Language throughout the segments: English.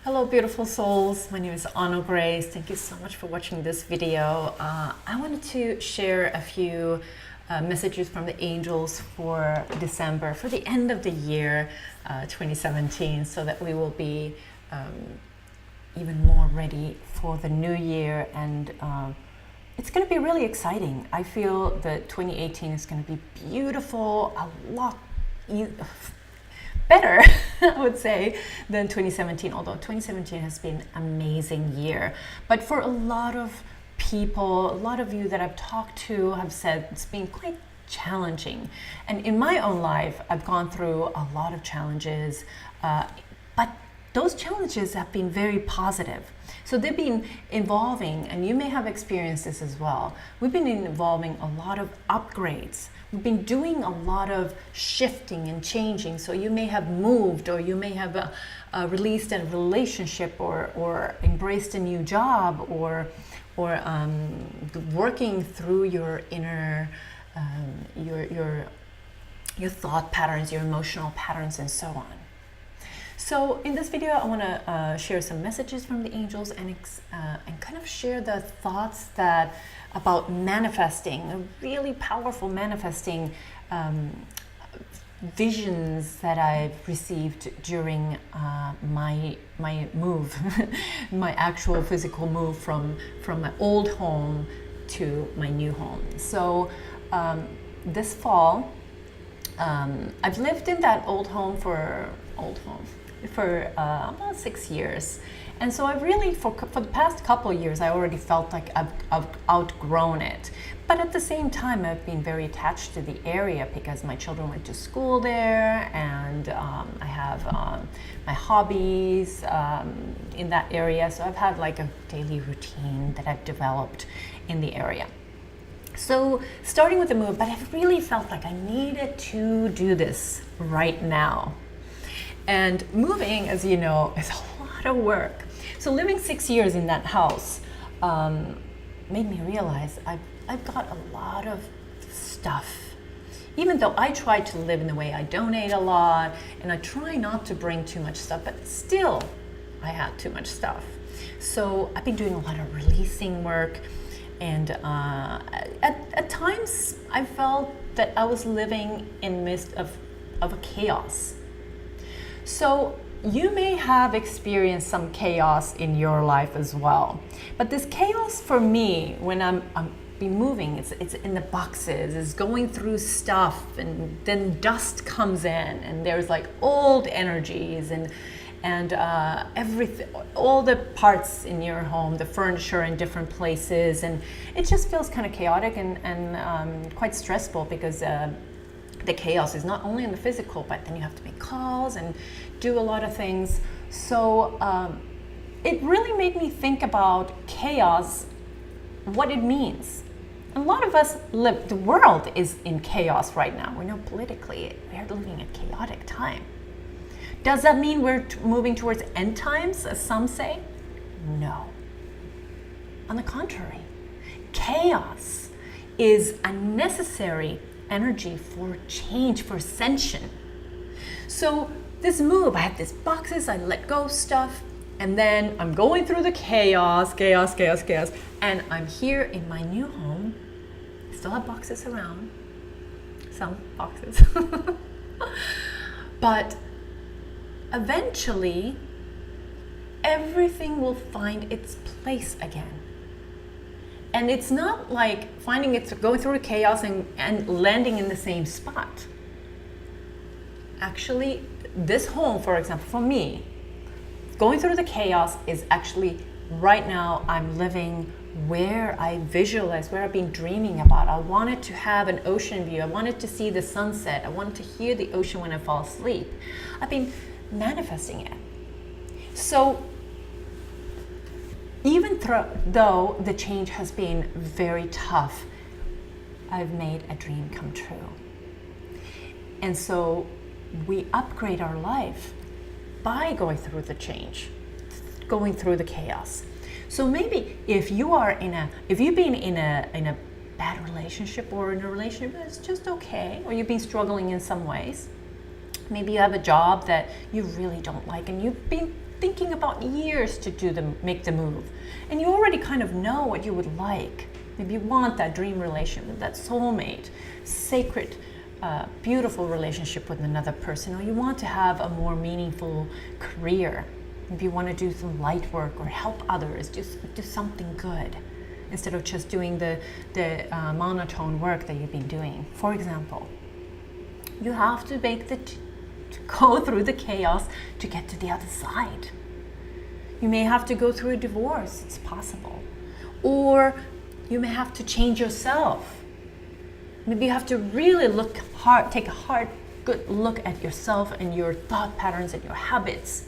Hello, beautiful souls. My name is Anna Grace. Thank you so much for watching this video. I wanted to share a few messages from the angels for December, for the end of the year 2017, so that we will be even more ready for the new year. And it's going to be really exciting. I feel that 2018 is going to be beautiful, a lot better, I would say, than 2017, although 2017 has been an amazing year. But for a lot of people, a lot of you that I've talked to have said it's been quite challenging. And in my own life, I've gone through a lot of challenges, but those challenges have been very positive. So they've been involving, and you may have experienced this as well, we've been involving a lot of upgrades. We've been doing a lot of shifting and changing. So you may have moved, or you may have released a relationship, or embraced a new job, or working through your inner, your thought patterns, your emotional patterns, and so on. So in this video, I want to share some messages from the angels and kind of share the thoughts about manifesting, really powerful manifesting visions that I've received during my move, my actual physical move from my old home to my new home. So this fall, I've lived in that old home for about 6 years. And so I really, for the past couple of years, I already felt like I've outgrown it. But at the same time, I've been very attached to the area because my children went to school there, and I have my hobbies in that area. So I've had like a daily routine that I've developed in the area. So starting with the move, but I really felt like I needed to do this right now. And moving, as you know, is a lot of work. So living 6 years in that house made me realize I've got a lot of stuff. Even though I try to live in the way I donate a lot, and I try not to bring too much stuff, but still I had too much stuff. So I've been doing a lot of releasing work. And at times I felt that I was living in the midst of a chaos. So you may have experienced some chaos in your life as well. But this chaos for me, when I'm been moving, it's in the boxes, it's going through stuff, and then dust comes in, and there's like old energies and everything, all the parts in your home, the furniture in different places, and it just feels kind of chaotic and quite stressful because the chaos is not only in the physical, but then you have to make calls and do a lot of things. So it really made me think about chaos, what it means. A lot of us live, the world is in chaos right now. We know politically we're living a chaotic time. Does that mean we're moving towards end times, as some say? No. On the contrary, chaos is a necessary energy for change, for ascension. So this move, I have these boxes, I let go of stuff, and then I'm going through the chaos, and I'm here in my new home. I still have boxes around, some boxes. But eventually, everything will find its place again. And it's not like finding it, going through chaos and landing in the same spot. Actually, this home, for example, for me, going through the chaos is actually, right now, I'm living where I visualize, where I've been dreaming about. I wanted to have an ocean view. I wanted to see the sunset. I wanted to hear the ocean when I fall asleep. I've been manifesting it. So even though the change has been very tough, I've made a dream come true. And so we upgrade our life by going through the change, going through the chaos. So maybe if you've been in a bad relationship, or in a relationship that's just okay, or you've been struggling in some ways, maybe you have a job that you really don't like, and you've been thinking about years to make the move. And you already kind of know what you would like. Maybe you want that dream relationship, that soulmate, sacred, beautiful relationship with another person, or you want to have a more meaningful career. Maybe you want to do some light work or help others, just do something good instead of just doing the monotone work that you've been doing. For example, you have to to go through the chaos to get to the other side. You may have to go through a divorce, it's possible. Or you may have to change yourself. Maybe you have to really take a good look at yourself and your thought patterns and your habits.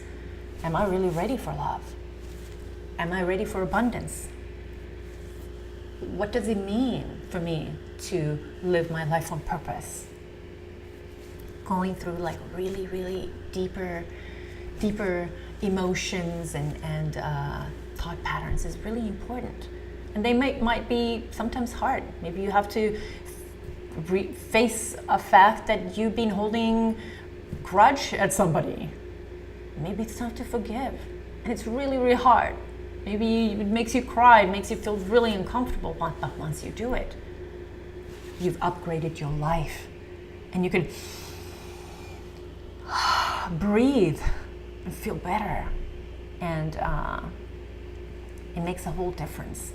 Am I really ready for love? Am I ready for abundance? What does it mean for me to live my life on purpose? Going through like really, really deeper emotions and thought patterns is really important. And they might be sometimes hard. Maybe you have to face a fact that you've been holding grudge at somebody. Maybe it's time to forgive. And it's really, really hard. Maybe it makes you cry, it makes you feel really uncomfortable, but once you do it, you've upgraded your life. And you can breathe and feel better. And it makes a whole difference.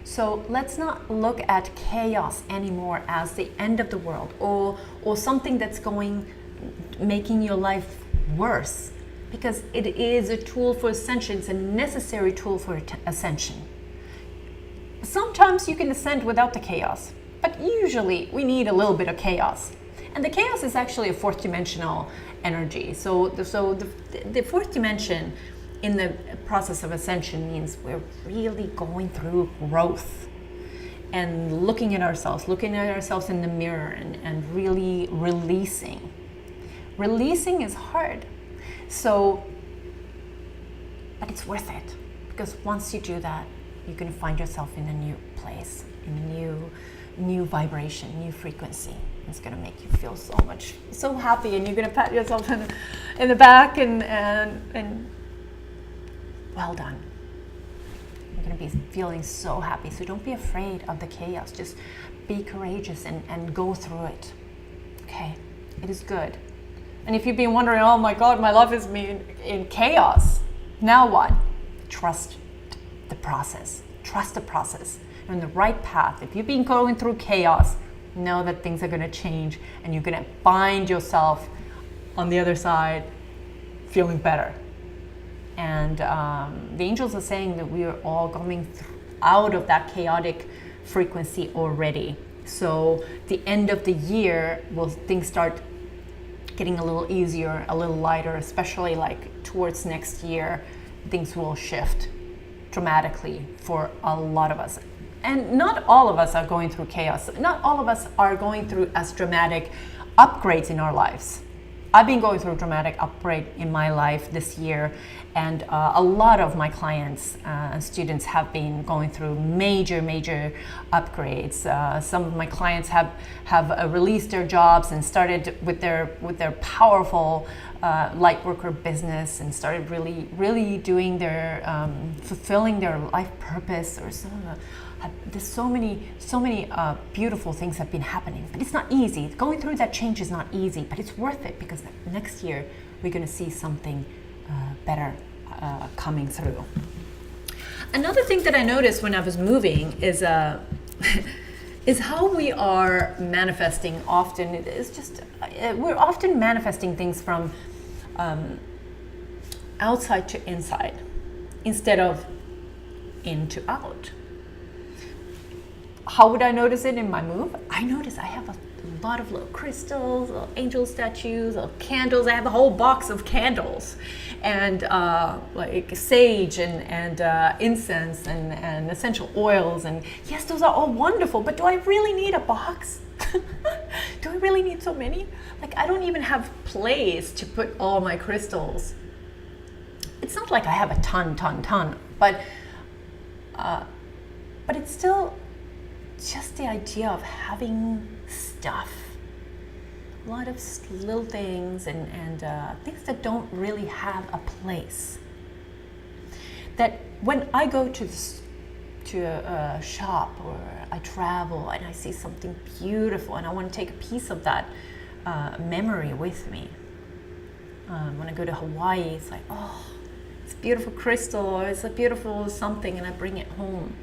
So let's not look at chaos anymore as the end of the world or something that's making your life worse, because it is a tool for ascension. It's a necessary tool for ascension. Sometimes you can ascend without the chaos, but usually we need a little bit of chaos. And the chaos is actually a fourth dimensional energy. So the fourth dimension in the process of ascension means we're really going through growth and looking at ourselves in the mirror and really releasing. Releasing is hard. But it's worth it, because once you do that, you're going to find yourself in a new place, in a new vibration, new frequency. It's going to make you feel so happy, and you're going to pat yourself in the back and well done. You're going to be feeling so happy. So don't be afraid of the chaos. Just be courageous and go through it. Okay, it is good. And if you've been wondering, oh my God, my life is in chaos, now what? Trust the process. Trust the process. You're on the right path. If you've been going through chaos, know that things are going to change, and you're going to find yourself on the other side feeling better. And the angels are saying that we are all coming out of that chaotic frequency already. So the end of the year, things start getting a little easier, a little lighter, especially like towards next year. Things will shift dramatically for a lot of us. And not all of us are going through chaos. Not all of us are going through as dramatic upgrades in our lives. I've been going through a dramatic upgrade in my life this year, and a lot of my clients and students have been going through major upgrades. Some of my clients have released their jobs and started with their powerful light worker business and started really doing their fulfilling their life purpose. Or there's so many beautiful things have been happening, but it's not easy. Going through that change is not easy, but it's worth it, because next year we're going to see something better coming through. Another thing that I noticed when I was moving is is how we are manifesting often. It's just we're often manifesting things from outside to inside instead of in to out. How would I notice it in my move? I notice I have a lot of little crystals, little angel statues, little candles. I have a whole box of candles, and like sage and incense and essential oils. And yes, those are all wonderful, but do I really need a box? Do I really need so many? Like, I don't even have place to put all my crystals. It's not like I have a ton, but it's still just the idea of having stuff, a lot of little things and things that don't really have a place. that when I go to a shop, or I travel and I see something beautiful and I want to take a piece of that memory with me. When I go to Hawaii, it's like, oh, it's a beautiful crystal, or it's a beautiful something, and I bring it home.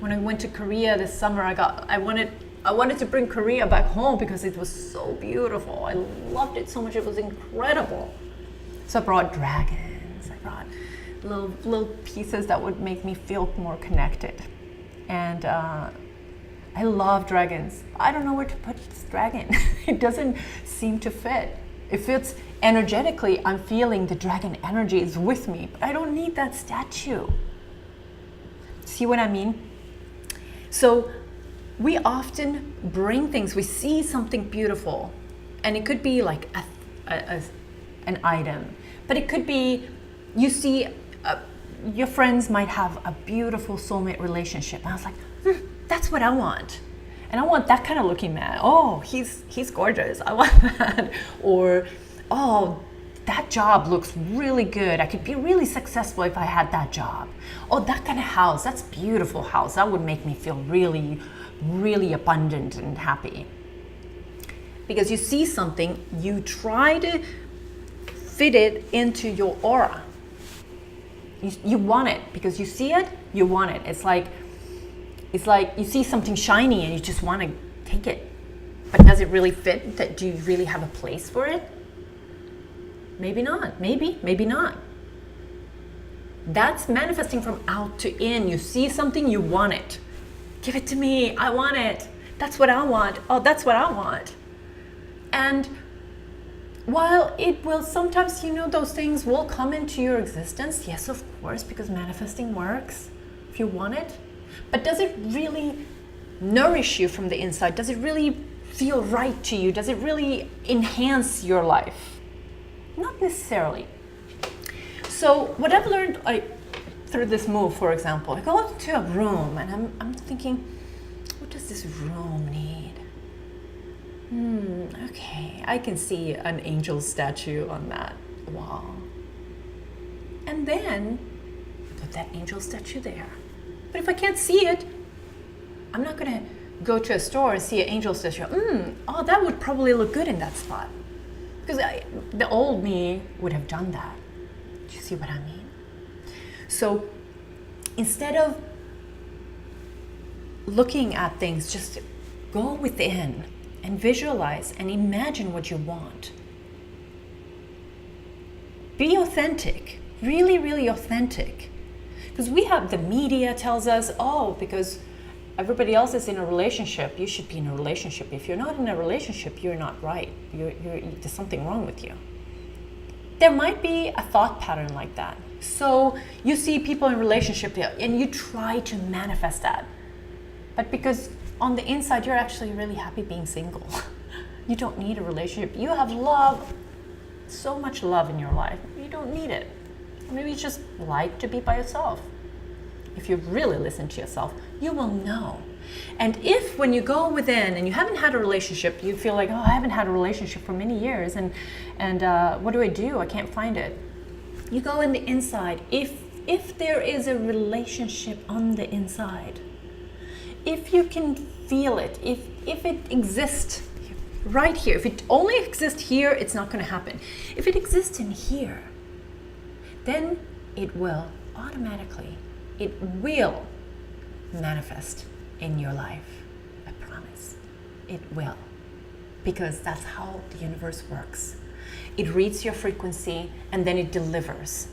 When I went to Korea this summer, I wanted to bring Korea back home because it was so beautiful. I loved it so much. It was incredible. So I brought dragons. I brought little pieces that would make me feel more connected. And I love dragons. I don't know where to put this dragon. It doesn't seem to fit. It fits energetically. I'm feeling the dragon energy is with me, but I don't need that statue. See what I mean? So we often bring things, we see something beautiful, and it could be like an item, but it could be, you see, your friends might have a beautiful soulmate relationship. And I was like, that's what I want. And I want that kind of looking man. Oh, he's gorgeous. I want that. Or, oh, that job looks really good. I could be really successful if I had that job. Oh, that kind of house, that's a beautiful house. That would make me feel really, really abundant and happy. Because you see something, you try to fit it into your aura. You want it because you see it, you want it. It's like you see something shiny and you just want to take it. But does it really fit? Do you really have a place for it? Maybe not. Maybe not. That's manifesting from out to in. You see something, you want it. Give it to me. I want it. That's what I want. Oh, that's what I want. And while it will sometimes, those things will come into your existence, yes, of course, because manifesting works if you want it. But does it really nourish you from the inside? Does it really feel right to you? Does it really enhance your life? Not necessarily. So what I've learned through this move, for example, I go into a room and I'm thinking, what does this room need? Okay, I can see an angel statue on that wall. And then put that angel statue there. But if I can't see it, I'm not going to go to a store and see an angel statue. Oh, that would probably look good in that spot. Because the old me would have done that. Do you see what I mean? So instead of looking at things, just go within and visualize and imagine what you want. Be authentic, really, really authentic. Because we have, the media tells us, oh, because everybody else is in a relationship, you should be in a relationship. If you're not in a relationship, you're not right. There's something wrong with you. There might be a thought pattern like that. So you see people in relationship and you try to manifest that. But because on the inside, you're actually really happy being single. You don't need a relationship. You have love, so much love in your life. You don't need it. Maybe you just like to be by yourself. If you really listen to yourself, you will know. And if when you go within and you haven't had a relationship, you feel like, oh, I haven't had a relationship for many years, and what do? I can't find it. You go in the inside. If there is a relationship on the inside, if you can feel it, if it exists right here, if it only exists here, it's not going to happen. If it exists in here, then it will automatically, it will manifest in your life. I promise. It will. Because that's how the universe works. It reads your frequency and then it delivers.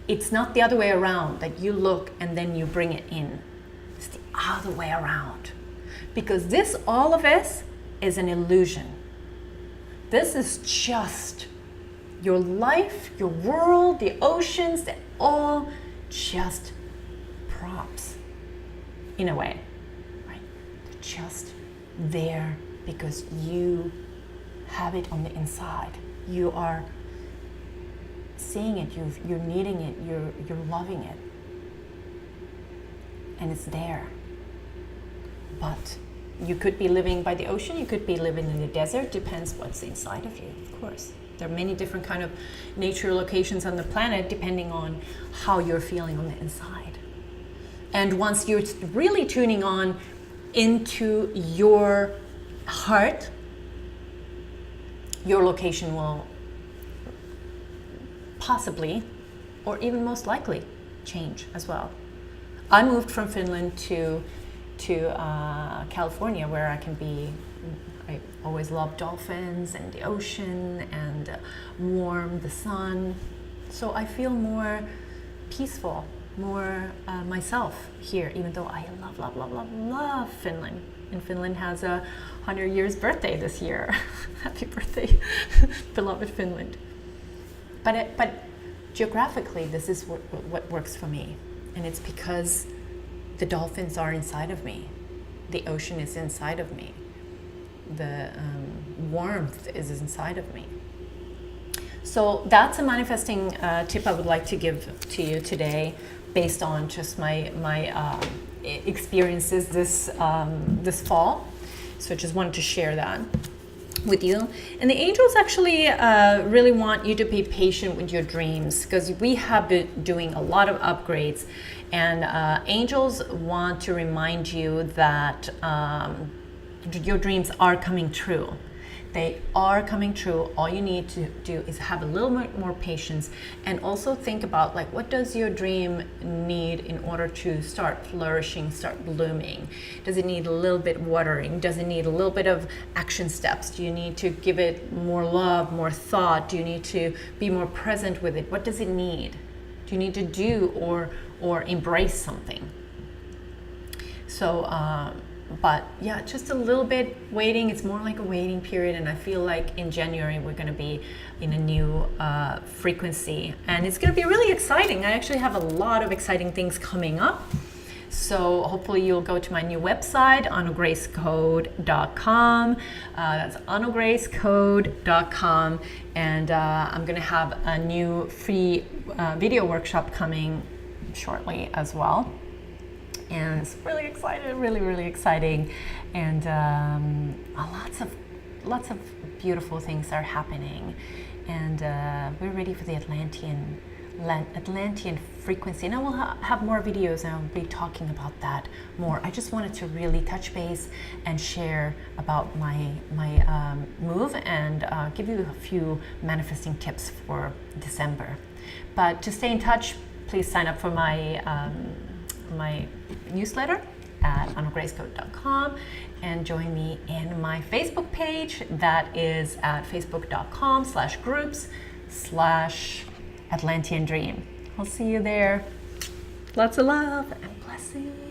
It's not the other way around, that you look and then you bring it in. It's the other way around. Because this, all of this, is an illusion. This is just your life, your world, the oceans, they're all just props, in a way, right? They're just there because you have it on the inside. You are seeing it, you're needing it, you're loving it. And it's there. But You could be living by the ocean, you could be living in the desert, depends what's inside of you, of course. There are many different kind of nature locations on the planet depending on how you're feeling on the inside. And once you're really tuning on into your heart, your location will possibly, or even most likely, change as well. I moved from Finland to California, where I always loved dolphins and the ocean and warm, the sun. So I feel more peaceful, more myself here, even though I love Finland. And Finland has a 100 years birthday this year. Happy birthday, beloved Finland. But geographically, this is what works for me. And it's because the dolphins are inside of me. The ocean is inside of me. The warmth is inside of me. So that's a manifesting tip I would like to give to you today, based on just my experiences this fall. So I just wanted to share that with you. And the angels actually really want you to be patient with your dreams, because we have been doing a lot of upgrades, and angels want to remind you that your dreams are coming true. They are coming true. All you need to do is have a little bit more patience, and also think about, like, what does your dream need in order to start flourishing, start blooming? Does it need a little bit watering? Does it need a little bit of action steps? Do you need to give it more love, more thought? Do you need to be more present with it? What does it need? Do you need to do or embrace something? So but yeah, just a little bit waiting. It's more like a waiting period, and I feel like in January we're going to be in a new frequency, and it's going to be really exciting. I actually have a lot of exciting things coming up, so hopefully you'll go to my new website, annogracecode.com. That's annogracecode.com, and I'm going to have a new free video workshop coming shortly as well. And it's really exciting, really exciting, and lots of beautiful things are happening, and we're ready for the Atlantean frequency. And I will have more videos, and I'll be talking about that more. I just wanted to really touch base and share about my move, and give you a few manifesting tips for December. But to stay in touch, please sign up for my newsletter at annogracecode.com, and join me in my Facebook page. That is at facebook.com/groups/Atlantean Dream. I'll see you there. Lots of love and blessings.